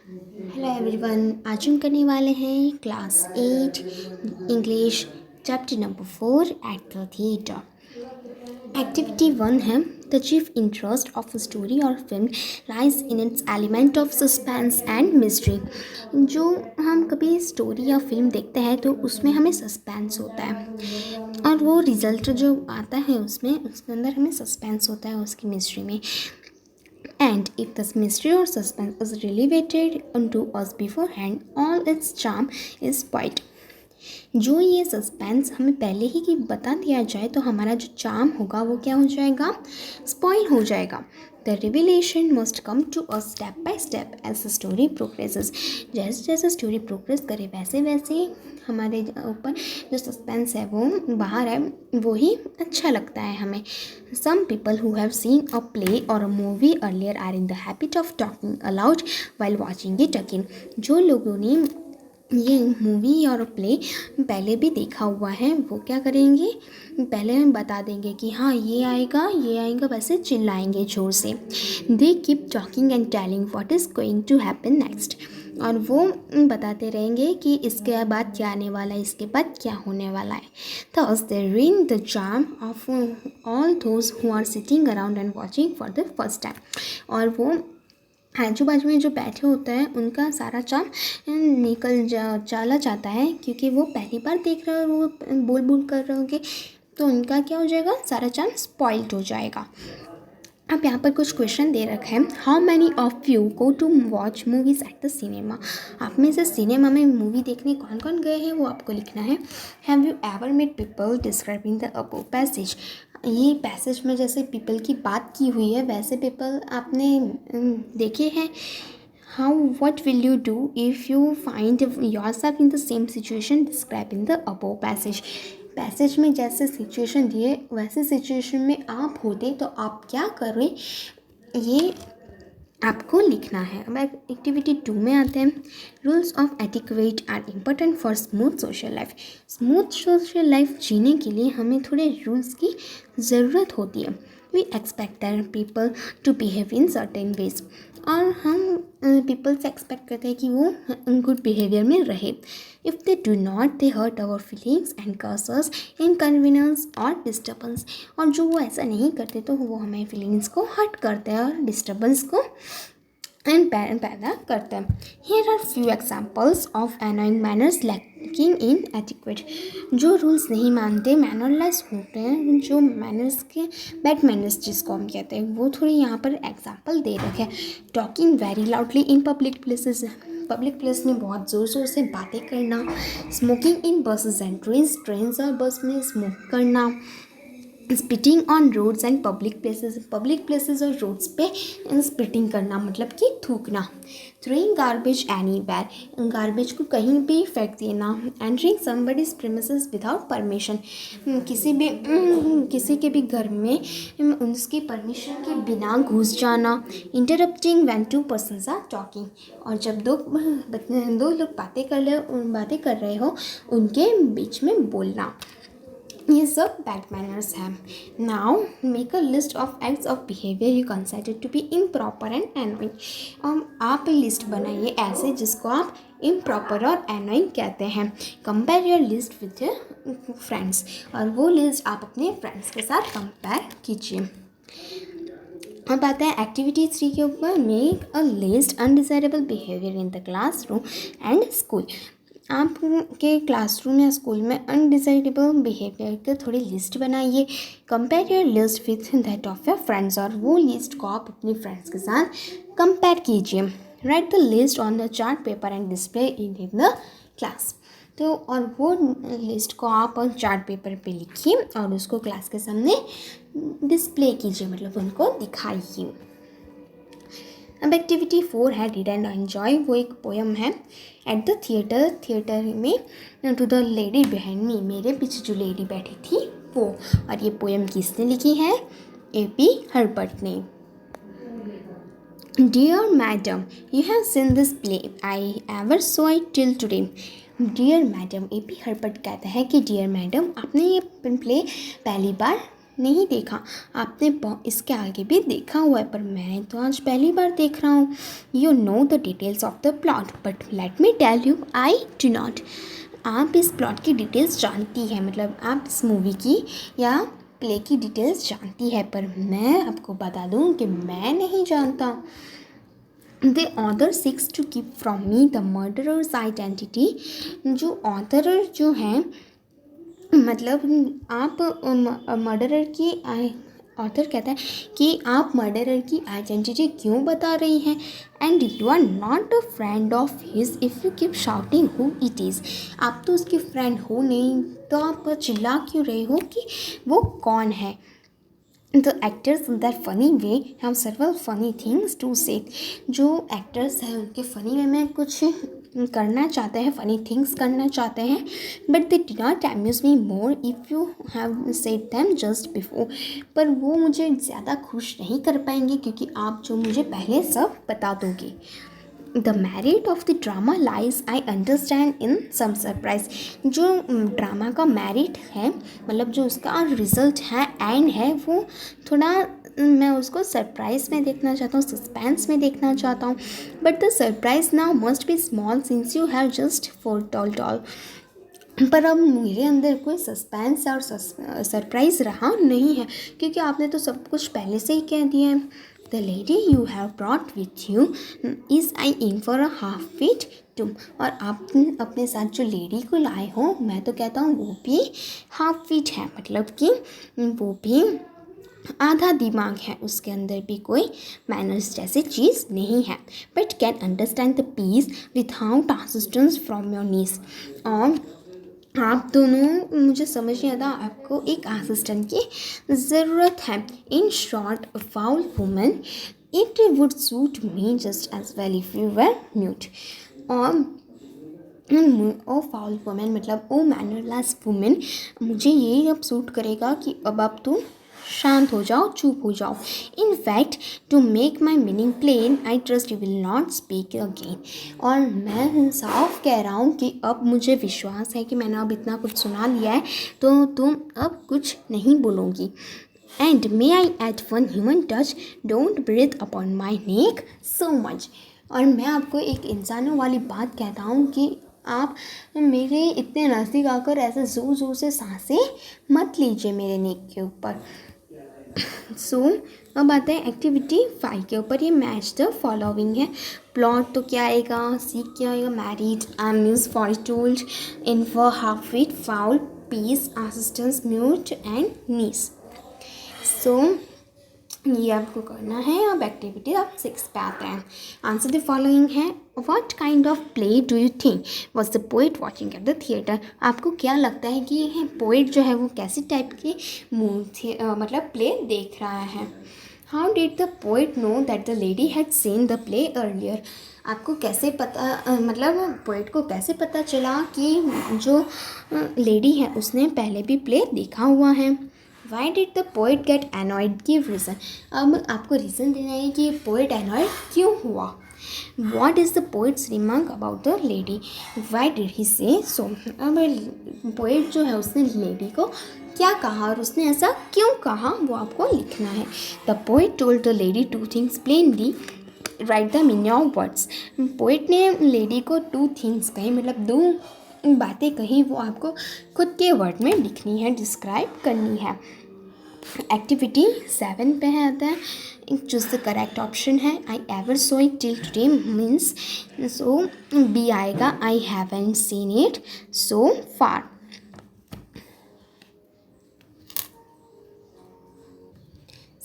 Hello everyone, आज हम करने वाले हैं class 8 English chapter number 4 at the theatre. Activity 1 है the chief interest of a story और film lies in its element of suspense and mystery. जो हम कभी स्टोरी या फिल्म देखते हैं तो उसमें हमें सस्पेंस होता है और वो रिजल्ट जो आता है उसमें उसके अंदर हमें सस्पेंस होता है उसकी मिस्ट्री में। And if the mystery or suspense is relegated unto us beforehand, all its charm is spoiled. जो ये सस्पेंस हमें पहले ही कि बता दिया जाए तो हमारा जो चार्म होगा वो क्या हो जाएगा, स्पॉइल हो जाएगा। The revelation must come to a step by step as the story progresses. जैसे जैसे स्टोरी प्रोग्रेस करे वैसे वैसे हमारे ऊपर जो सस्पेंस है वो बाहर है, वो ही अच्छा लगता है हमें। Some people who have seen a play और a movie earlier are in the habit of talking aloud while watching it again. जो लोगों ने ये मूवी और प्ले पहले भी देखा हुआ है वो क्या करेंगे, पहले हम बता देंगे कि हाँ ये आएगा, वैसे चिल्लाएंगे जोर से। They keep talking and telling what is going to happen next. और वो बताते रहेंगे कि इसके बाद क्या आने वाला है, इसके बाद क्या होने वाला है। Thus they ruin the charm of all those who are sitting around and watching for the first time। और वो आजू बाजू में जो बैठे होते हैं उनका सारा चाम चला जाता है, क्योंकि वो पहली बार देख रहे हो, वो बोल बोल कर रहे होंगे तो उनका क्या हो जाएगा, सारा चाम स्पॉइल्ड हो जाएगा। अब यहाँ पर कुछ क्वेश्चन दे रखे हैं। How many of you go to watch movies at the cinema. आप में से सिनेमा में मूवी देखने कौन कौन गए हैं वो आपको लिखना है। Have you ever met people describing the above passage. ये पैसेज में जैसे पीपल की बात की हुई है वैसे पीपल आपने देखे हैं। How what will you do if you find your self in the same situation describe in the above passage. Passage में जैसे सिचुएशन दिए वैसे सिचुएशन में आप होते तो आप क्या करें, ये आपको लिखना है। अब एक्टिविटी 2 में आते हैं। Rules of etiquette are important for smooth social life. Smooth social life जीने के लिए हमें थोड़े रूल्स की ज़रूरत होती है। We expect that people to behave in certain ways. और हम पीपल से एक्सपेक्ट करते हैं कि वो गुड बिहेवियर में रहे। If they do not they hurt our feelings and cause us inconvenience और डिस्टर्बेंस। और जो वो ऐसा नहीं करते तो वो हमें फीलिंग्स को हर्ट करते हैं और डिस्टर्बेंस को पैदा करते हैं। Here are few examples of annoying manners lacking in etiquette. जो रूल्स नहीं मानते, मैनरलेस होते हैं, जो मैनर्स के बैड मैनर्स जिसको हम कहते हैं, वो थोड़ी यहाँ पर एग्जाम्पल दे रखे हैं। Talking very loudly in public places. Public place में बहुत ज़ोर ज़ोर से बातें करना। Smoking in buses and trains. Trains और बस में स्मोक करना। Spitting on roads and public places और रोड्स पे स्पिटिंग करना मतलब कि थूकना। Throwing garbage anywhere. गार्बेज को कहीं भी फेंक देना। Entering somebody's premises without permission. किसी के भी घर में उसकी परमिशन के बिना घुस जाना। Interrupting when two persons are talking. और जब दो लोग बातें कर रहे हो उनके बीच में बोलना। ये सब बैड मैनर्स हैं। Now make a list of acts of behaviour you consider to be improper and annoying. आप लिस्ट बनाइए ऐसे जिसको आप इम्प्रॉपर और एनोइंग कहते हैं। Compare your list with your friends. और वो लिस्ट आप अपने फ्रेंड्स के साथ कंपेयर कीजिए। अब आता है एक्टिविटी 3 के ऊपर। Make a list undesirable behaviour in the classroom and school. आपके क्लासरूम या स्कूल में अनडिजायरेबल बिहेवियर की थोड़ी लिस्ट बनाइए। Compare your list with that of your friends. और वो लिस्ट को आप अपने फ्रेंड्स के साथ कंपेयर कीजिए। Right the list on the chart paper and display in the class. तो और वो लिस्ट को आप चार्ट पेपर पे लिखिए और उसको क्लास के सामने डिस्प्ले कीजिए, मतलब उनको दिखाइए। अब एक्टिविटी 4 है रीड एंड एन्जॉय। वो एक पोएम है। एट द थिएटर में to the lady behind me. मेरे पीछे जो लेडी बैठी थी वो। और ये पोएम किसने लिखी है, AP हर्बर्ट ने। Dear madam you have seen this play, I ever saw it till today. Dear madam, AP Herbert कहता है कि डियर मैडम आपने ये प्ले पहली बार नहीं देखा, आपने इसके आगे भी देखा हुआ है पर मैं तो आज पहली बार देख रहा हूँ। You know the details of the plot but let me tell you I do not. आप इस प्लॉट की डिटेल्स जानती है, मतलब आप इस मूवी की या प्ले की डिटेल्स जानती है, पर मैं आपको बता दूँ कि मैं नहीं जानता। The author seeks to keep from me the murderer's identity. जो ऑथर जो है, मतलब आप मर्डरर की ऑथर कहता है कि आप मर्डरर की आइडेंटिटी क्यों बता रही हैं, and you are not a friend of his if you keep shouting who it is. आप तो उसकी फ्रेंड हो नहीं, तो आप चिल्ला क्यों रहे हो कि वो कौन है। The actors in that funny way have several funny things to say। जो एक्टर्स हैं उनके फ़नी वे में कुछ करना चाहते हैं, फ़नी थिंग्स करना चाहते हैं, but they did not amuse me more if you have said them just before। पर वो मुझे ज़्यादा खुश नहीं कर पाएंगे क्योंकि आप जो मुझे पहले सब बता दोगे। The merit of the drama lies I understand in some surprise. जो ड्रामा का मेरिट है, मतलब जो उसका रिजल्ट है, एंड है, वो थोड़ा मैं उसको सरप्राइज में देखना चाहता हूँ, सस्पेंस में देखना चाहता हूँ। But the surprise now must be small since you have just foretold all. पर अब मेरे अंदर कोई सस्पेंस और सरप्राइज़ रहा नहीं है क्योंकि आपने तो सब कुछ पहले से ही कह दिया है। The lady you have brought with you is I in for a half fit तुम। और आप अपने साथ जो लेडी को लाए हो, मैं तो कहता हूँ वो भी हाफ फिट है, मतलब कि वो भी आधा दिमाग है, उसके अंदर भी कोई मैनर्स जैसी चीज़ नहीं है। But can understand the piece without assistance from your niece. और आप दोनों मुझे समझ नहीं आता, आपको एक असिस्टेंट की ज़रूरत है। In short a foul woman it would suit me just as well if you were mute. और ओ फाउल वुमेन मतलब ओ मैनरलेस वुमेन, मुझे यही अब सूट करेगा कि अब तुम शांत हो जाओ, चुप हो जाओ। In fact to make my meaning plain I trust you will not speak again. और मैं साफ कह रहा हूँ कि अब मुझे विश्वास है कि मैंने अब इतना कुछ सुना लिया है तो तुम अब कुछ नहीं बोलोगी। And may I eat one human touch, don't breathe upon my neck so much. और मैं आपको एक इंसानों वाली बात कहता हूँ कि आप मेरे इतने नज़दीक आकर ऐसे ज़ोर ज़ोर से सांसें मत लीजिए मेरे नेक के ऊपर। सो अब आता है एक्टिविटी 5 के ऊपर। ये मैच द फॉलोइंग है। प्लॉट तो क्या आएगा, सी क्या आएगा, married, amuse, foretold, in for, half fit, foul, piece, assistance, mute and niece. So ये आपको करना है। अब एक्टिविटी आप 6 पे आते हैं। आंसर द फॉलोइंग है। What kind of play do you think was the poet watching eight the theatre. आपको क्या लगता है कि ये पोइट जो है वो कैसी टाइप की मतलब प्ले देख रहा है। How did the poet know that the lady had seen the play earlier. आपको कैसे पता मतलब पोइट को कैसे पता चला कि जो लेडी है उसने पहले भी प्ले देखा हुआ है। Why did the poet get annoyed? Give reason। अब आपको रीज़न देना है कि पोइट annoyed क्यों हुआ। What is the poet's remark about the lady? Why did he say so? अब पोइट जो है उसने लेडी को क्या कहा और उसने ऐसा क्यों कहा वो आपको लिखना है। The poet told the lady 2 things plainly, write them in your words। Poet ने लेडी को 2 things कही, मतलब 2 बातें कही, वो आपको खुद के वर्ड में लिखनी है, डिस्क्राइब करनी है। एक्टिविटी 7 पे है आता है चूज द करेक्ट ऑप्शन है। I ever saw it till today means, so B आएगा I haven't seen it so far.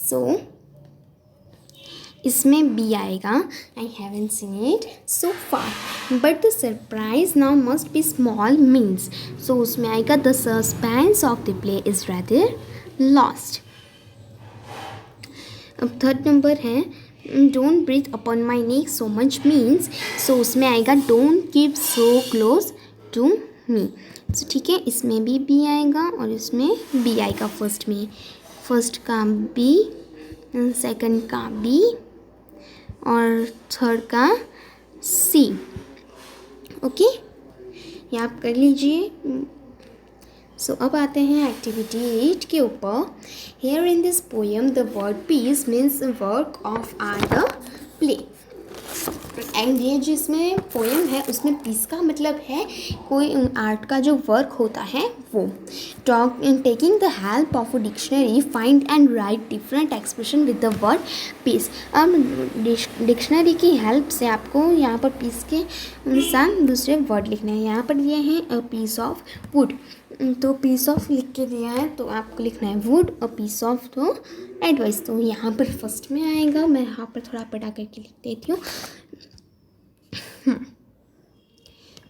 So इसमें बी आएगा I haven't seen it so far. But the surprise now must be small means, so उसमें आएगा the suspense of the play is rather lost. अब 3rd number है don't breathe upon my neck so much means, so उसमें आएगा don't keep so close to मी। सो ठीक है, इसमें भी बी आएगा और इसमें बी आएगा। फर्स्ट का बी, सेकंड का बी और 3rd का सी। ओके, ये आप कर लीजिए। सो अब आते हैं एक्टिविटी 8 के ऊपर. Here in this poem the word piece means work of art the play. And ये जिसमें पोएम है उसमें पीस का मतलब है कोई आर्ट का जो वर्क होता है वो. Talk in taking the help of a dictionary find and write different expression with the word piece. अब डिक्शनरी की हेल्प से आपको यहाँ पर पीस के साथ दूसरे वर्ड लिखने हैं. यहाँ पर दिए हैं अ पीस ऑफ वुड, तो पीस ऑफ लिख के दिया है तो आपको लिखना है वुड. अ पीस ऑफ तो एडवाइस, तो यहाँ पर फर्स्ट में आएगा. मैं यहाँ पर थोड़ा पढ़ा करके लिख देती हूँ.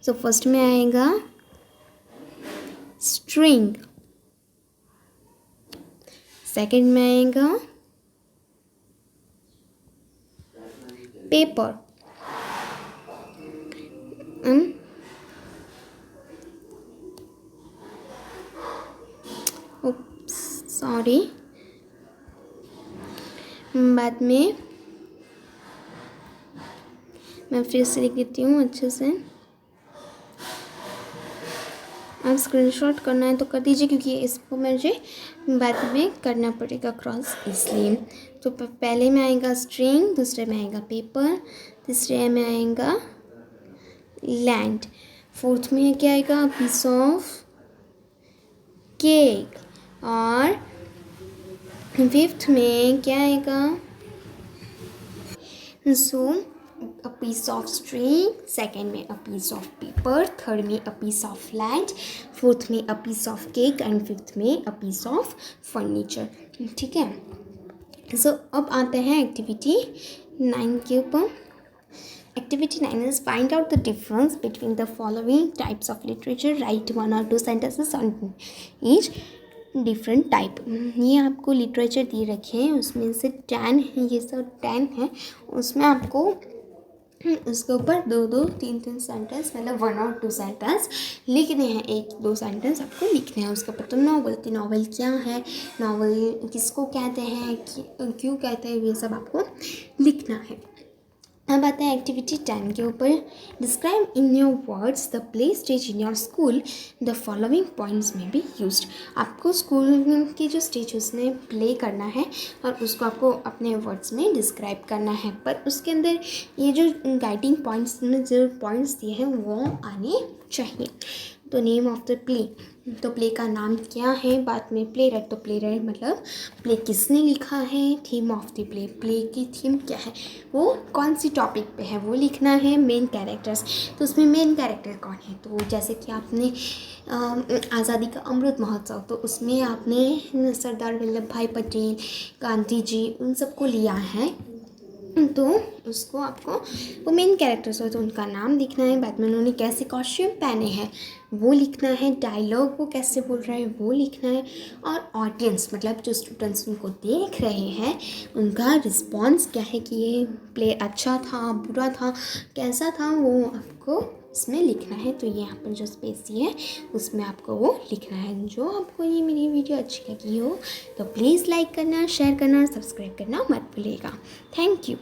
सो फर्स्ट में आएगा स्ट्रिंग, सेकंड में आएगा पेपर, सॉरी, बाद में मैं फिर से लिख देती हूँ अच्छे से. आप स्क्रीनशॉट करना है तो कर दीजिए क्योंकि इसको मुझे बाद में करना पड़ेगा क्रॉस इसलिए. तो पहले में आएगा स्ट्रिंग, दूसरे में आएगा पेपर, तीसरे में आएगा लैंड, फोर्थ में क्या आएगा पीस ऑफ केक, और फिफ्थ में क्या आएगा सो a piece of string, second में a piece of paper, third में a piece of land, fourth में a piece of cake and fifth में a piece of furniture. ठीक है. सो अब आते हैं एक्टिविटी 9 के ऊपर. Activity 9 is find out the difference between the following types of literature. Write 1 or 2 sentences on each different type. ये आपको लिटरेचर दिए रखे हैं, उसमें से 10 है, ये सब 10 है. उसमें आपको उसके ऊपर 2-2, 3-3 सेंटेंस मतलब 1 और 2 सेंटेंस लिखने हैं. 1-2 सेंटेंस आपको लिखने हैं. उसके ऊपर तो नॉवल की नॉवल क्या है, नॉवल किसको कहते हैं, क्यों कहते हैं, ये सब आपको लिखना है. अब आते हैं एक्टिविटी 10 के ऊपर. Describe in your words the play stage in your school. The following points में बी यूज्ड. आपको स्कूल की जो स्टेज उसमें प्ले करना है और उसको आपको अपने वर्ड्स में डिस्क्राइब करना है. पर उसके अंदर ये जो गाइडिंग पॉइंट्स में जो पॉइंट्स दिए हैं वो आने चाहिए. तो नेम ऑफ द प्ले, तो प्ले का नाम क्या है. बाद में प्ले राइट, तो प्ले राइट मतलब प्ले किसने लिखा है. Theme of the play, play की थीम क्या है, वो कौन सी टॉपिक पे है वो लिखना है. मेन कैरेक्टर्स, तो उसमें मेन कैरेक्टर कौन है. तो जैसे कि आपने आज़ादी का अमृत महोत्सव, तो उसमें आपने सरदार वल्लभ भाई पटेल, गांधी जी, उन सबको लिया है. तो उसको आपको वो मेन कैरेक्टर्स हो तो उनका नाम लिखना है. बाद में उन्होंने कैसे कॉस्ट्यूम पहने हैं वो लिखना है. डायलॉग वो कैसे बोल रहे हैं वो लिखना है. और ऑडियंस मतलब जो स्टूडेंट्स उनको देख रहे हैं उनका रिस्पॉन्स क्या है कि ये प्ले अच्छा था, बुरा था, कैसा था, वो आपको इसमें लिखना है. तो यहाँ पर जो स्पेस है उसमें आपको वो लिखना है. जो आपको ये मेरी वीडियो अच्छी लगी हो तो प्लीज़ लाइक करना, शेयर करना, सब्सक्राइब करना मत भूलिएगा. Thank you.